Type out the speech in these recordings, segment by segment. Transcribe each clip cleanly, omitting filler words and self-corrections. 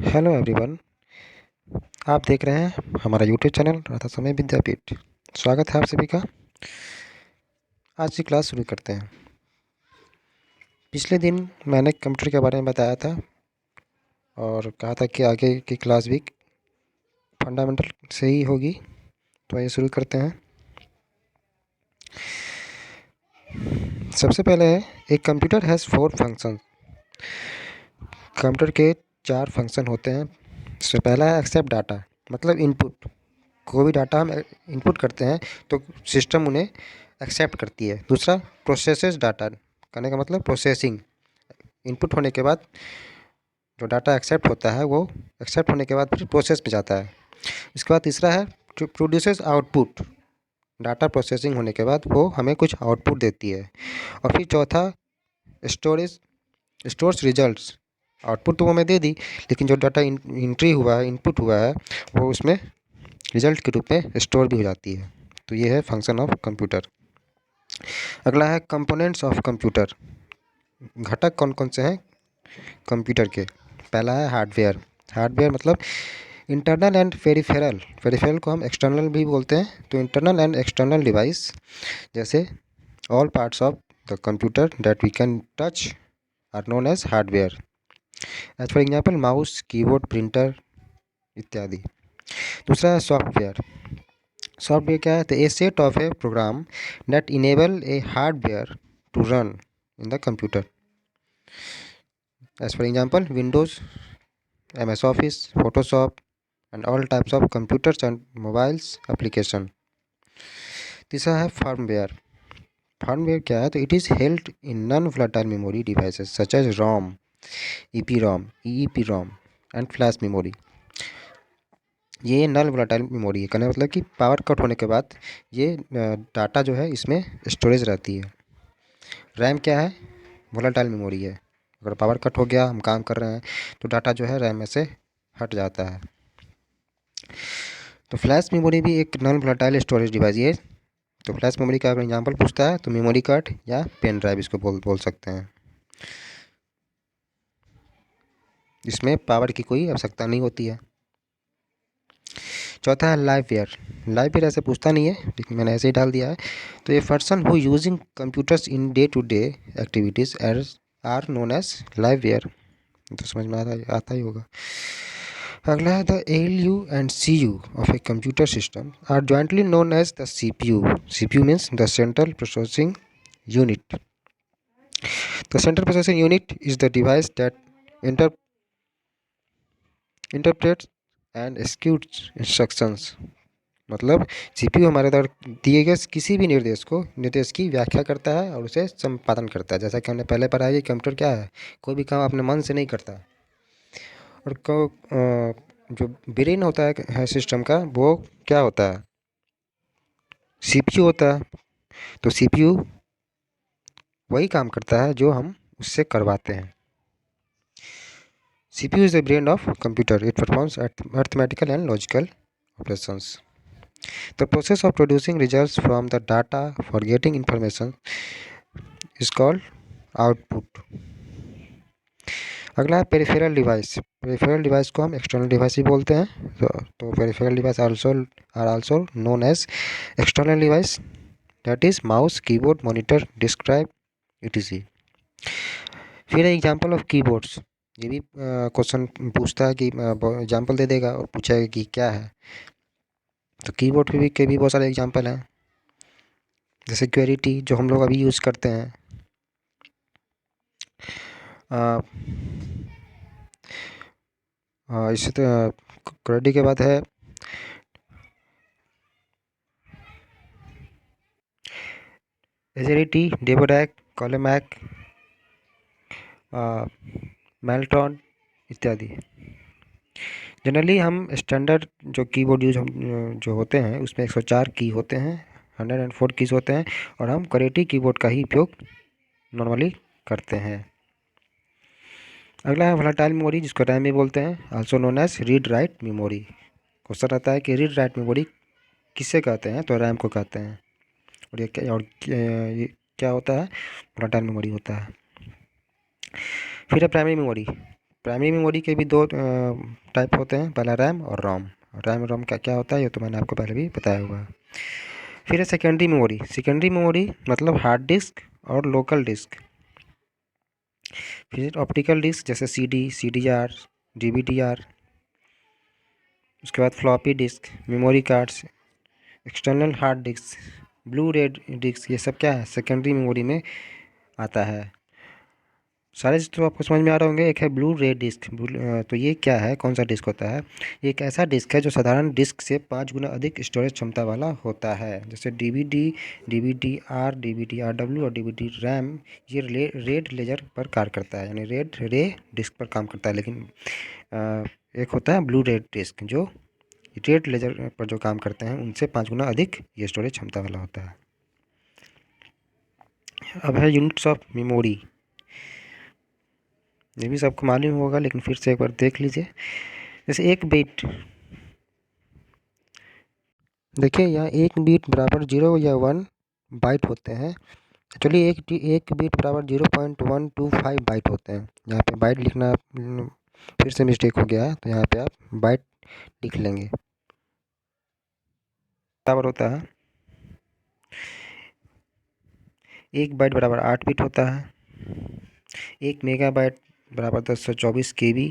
Hello everyone. आप देख रहे हैं हमारा यूट्यूब चैनल राधा समय विद्यापीठ। स्वागत है आप सभी का। आज की क्लास शुरू करते हैं। पिछले दिन मैंने कंप्यूटर के बारे में बताया था और कहा था कि आगे की क्लास भी फंडामेंटल से ही होगी। तो आइए शुरू करते हैं। सबसे पहले एक कंप्यूटर हैज़ 4 फंक्शन। कंप्यूटर के 4 फंक्शन होते हैं। इसमें पहला है एक्सेप्ट डाटा, मतलब इनपुट। कोई भी डाटा हम इनपुट करते हैं तो सिस्टम उन्हें एक्सेप्ट करती है। दूसरा प्रोसेसेस डाटा, कहने का मतलब प्रोसेसिंग। इनपुट होने के बाद जो डाटा एक्सेप्ट होता है वो एक्सेप्ट होने के बाद फिर प्रोसेस में जाता है। इसके बाद तीसरा है प्रोड्यूसेस आउटपुट। डाटा प्रोसेसिंग होने के बाद वो हमें कुछ आउटपुट देती है। और फिर चौथा स्टोरेज, स्टोर्स रिजल्ट्स। आउटपुट तो वो हमें दे दी, लेकिन जो डाटा एंट्री हुआ है, इनपुट हुआ है, वो उसमें रिजल्ट के रूप में स्टोर भी हो जाती है। तो ये है फंक्शन ऑफ कंप्यूटर। अगला है कंपोनेंट्स ऑफ कंप्यूटर। घटक कौन कौन से हैं कंप्यूटर के। पहला है हार्डवेयर। हार्डवेयर मतलब इंटरनल एंड पेरिफेरल। पेरिफेरल को हम एक्सटर्नल भी बोलते हैं। तो इंटरनल एंड एक्सटर्नल डिवाइस, जैसे all parts of the computer that we can touch are known as hardware. As for example mouse, keyboard, printer इत्यादि। दूसरा है सॉफ्टवेयर। सॉफ्टवेयर क्या है? तो a set of a program that enable a hardware to run in the computer. As for example Windows, MS Office, Photoshop and all types of computers and mobiles application. तीसरा है firmware. Firmware क्या है? तो it is held in non-volatile memory devices such as ROM, EPROM, EEPROM and flash memory. ये non volatile memory है। कहने का मतलब कि पावर कट होने के बाद ये डाटा जो है इसमें स्टोरेज रहती है। रैम क्या है? वोलेटाइल मेमोरी है। अगर पावर कट हो गया, हम काम कर रहे हैं, तो डाटा जो है रैम में से हट जाता है। तो फ्लैश मेमोरी भी एक नॉन वोलेटाइल स्टोरेज डिवाइस है। तो फ्लैश मेमोरी का अगर एग्जांपल पूछता है तो मेमोरी कार्ड या पेन ड्राइव इसको बोल सकते हैं। इसमें पावर की कोई आवश्यकता नहीं होती है। चौथा है लाइववेयर। लाइववेयर ऐसे पूछता नहीं है, लेकिन मैंने ऐसे ही डाल दिया है। तो ये person who using computers in day to day activities as are known as liveware. तो समझ में आता ही होगा। अगला है the ALU and CU of a computer system are jointly known as the CPU. CPU means the central processing unit. The central processing unit is the device that interprets and executes instructions. मतलब CPU हमारे द्वारा दिए गए किसी भी निर्देश की व्याख्या करता है और उसे संपादन करता है। जैसा कि हमने पहले पढ़ा है कि कंप्यूटर क्या है, कोई भी काम अपने मन से नहीं करता। और जो ब्रेन होता है सिस्टम का, वो क्या होता है? CPU होता है। तो CPU वही काम करता है जो हम उससे करवाते हैं। CPU is the brain of computer. It performs arithmetical and logical operations. The process of producing results from the data for getting information is called output. अगला है पेरिफेरल डिवाइस। पेरिफेरल डिवाइस को हम एक्सटर्नल डिवाइस भी बोलते हैं। तो peripheral device are also known as external device, that is mouse, keyboard, monitor, disk drive etc. फिर example of keyboards. ये भी क्वेश्चन पूछता है कि एग्जांपल दे देगा और पूछेगा कि क्या है। तो कीबोर्ड के भी बहुत सारे एग्जांपल हैं, जैसे क्वेरिटी जो हम लोग अभी यूज़ करते हैं। इसी तरह क्वेरिटी के बाद है एजेरिटी, डेबोरैक, कॉलेमैक, मेल्ट्रॉन इत्यादि। जनरली हम स्टैंडर्ड जो कीबोर्ड जो होते हैं उसमें 104 की होते हैं, 104 कीज होते हैं, और हम क्वेरिटी कीबोर्ड का ही उपयोग नॉर्मली करते हैं। अगला है वोलेटाइल मेमोरी, जिसको रैम भी बोलते हैं, also known as read write memory. Question आता है कि रीड राइट मेमोरी किससे कहते हैं? तो रैम को कहते हैं। और ये क्या होता है? वोलेटाइल मेमोरी होता है। फिर है प्राइमरी मेमोरी। प्राइमरी मेमोरी के भी दो टाइप होते हैं, पहला रैम और रोम। रैम रोम क्या क्या होता है ये तो मैंने आपको पहले भी बताया हुआ है। फिर है सेकेंडरी मेमोरी। सेकेंडरी मेमोरी मतलब हार्ड डिस्क और लोकल डिस्क। फिर ऑप्टिकल डिस्क जैसे सीडी, सीडीआर, डीवीडीआर। उसके बाद floppy disk, memory cards, external hard disk, blue रे डिस्क, ये सब क्या है सेकेंडरी मेमोरी में आता है। सारे तो आपको समझ में आ रहे होंगे। एक है ब्लू रे डिस्क। तो ये क्या है, कौन सा डिस्क होता है? ये एक ऐसा डिस्क है जो साधारण डिस्क से 5 गुना अधिक स्टोरेज क्षमता वाला होता है। जैसे डीवीडी, डीवीडीआर, डीवीडीआरडब्ल्यू और डीवीडी रैम, ये रेड लेजर पर कार्य करता है, यानी रेड रे डिस्क पर काम करता है। लेकिन एक होता है ब्लू रे डिस्क जो रेड लेजर पर जो काम करते हैं उनसे 5 गुना अधिक ये स्टोरेज क्षमता वाला होता है। अब है यूनिट्स ऑफ मेमोरी। ये भी सबको मालूम होगा लेकिन फिर से एक बार देख लीजिए। जैसे एक बिट, देखिए यहाँ एक बिट बराबर 0 या 1 बाइट होते हैं। चलिए एक बिट बराबर 0.125 बाइट होते हैं। यहाँ पे बाइट लिखना फिर से मिस्टेक हो गया है, तो यहाँ पे आप बाइट लिख लेंगे। बराबर होता है, एक बाइट बराबर 8 बिट होता है। एक मेगाबाइट बराबर 1024 KB।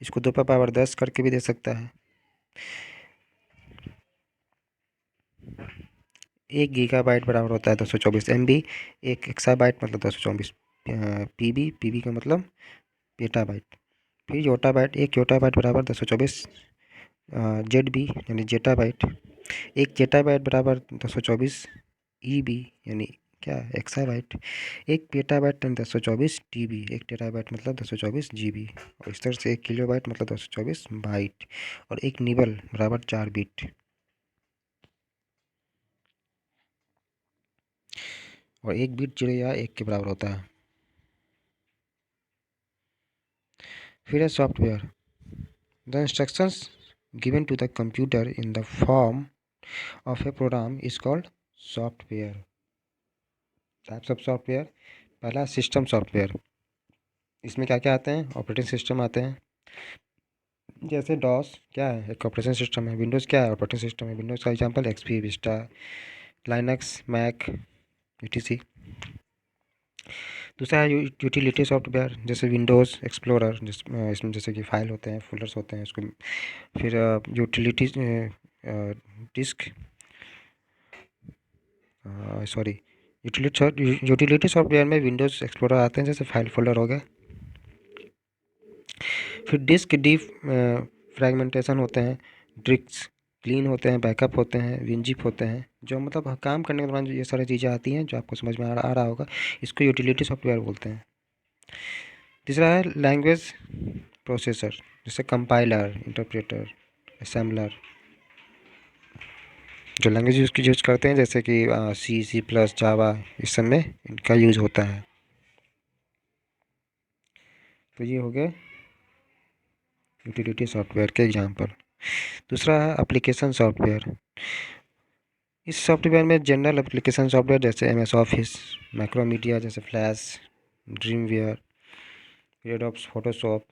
इसको 2 पर पावर 10 करके भी दे सकता है। एक गीगाबाइट बराबर होता है 224 MB। एक एक्साबाइट मतलब 224 PB। PB का मतलब पेटाबाइट। फिर योटाबाइट, एक योटाबाइट बराबर 224 ZB यानी जेटाबाइट। एक जेटाबाइट बराबर 224 EB यानी क्या एक्साबाइट। एक पेटाबाइट यानी 224 TB। एक टेराबाइट मतलब 224 GB। और इस तरह से एक किलोबाइट मतलब 224 बाइट। और एक निबल बराबर 4 बिट। और एक बिट 0 या 1 के बराबर होता है। फिर है software. The instructions given to the computer in the form of a program is called software. Types of software. पहला सिस्टम सॉफ्टवेयर। इसमें क्या क्या आते हैं? ऑपरेटिंग सिस्टम आते हैं। जैसे डॉस क्या है, एक ऑपरेटिंग सिस्टम है। विंडोज़ क्या है, ऑपरेटिंग सिस्टम है। विंडोज़ का example XP, Vista, Linux, Mac, etc। दूसरा है यूटिलिटी सॉफ्टवेयर, जैसे विंडोज़ एक्सप्लोरर, इसमें जैसे कि फाइल होते हैं, फोल्डर्स होते हैं उसको। फिर utility disk, sorry, utility software में विंडोज़ एक्सप्लोरर आते हैं, जैसे फाइल फोल्डर हो गए। फिर डिस्क डी फ्रैगमेंटेशन होते हैं, डिस्क क्लीन होते हैं, बैकअप होते हैं, विनजिप होते हैं। जो मतलब काम करने के दौरान जो ये सारी चीज़ें आती हैं जो आपको समझ में आ रहा होगा, इसको यूटिलिटी सॉफ्टवेयर बोलते हैं। तीसरा है लैंग्वेज प्रोसेसर, जैसे कंपाइलर, इंटरप्रेटर, असेंबलर। जो लैंग्वेज यूज़ करते हैं जैसे कि C++, जावा, इस सब में इनका यूज़ होता है। तो ये हो गए यूटिलिटी सॉफ्टवेयर के एग्जांपल। दूसरा है एप्लीकेशन सॉफ्टवेयर। इस सॉफ्टवेयर में जनरल एप्लीकेशन सॉफ्टवेयर जैसे MS ऑफिस, मैक्रोमीडिया जैसे Flash, Dreamweaver, Adobe Photoshop,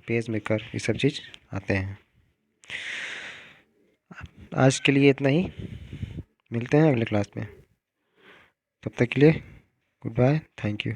PageMaker, ये सब चीज़ आते हैं। आज के लिए इतना ही, मिलते हैं अगले क्लास में। तब तक के लिए गुड बाय, थैंक यू।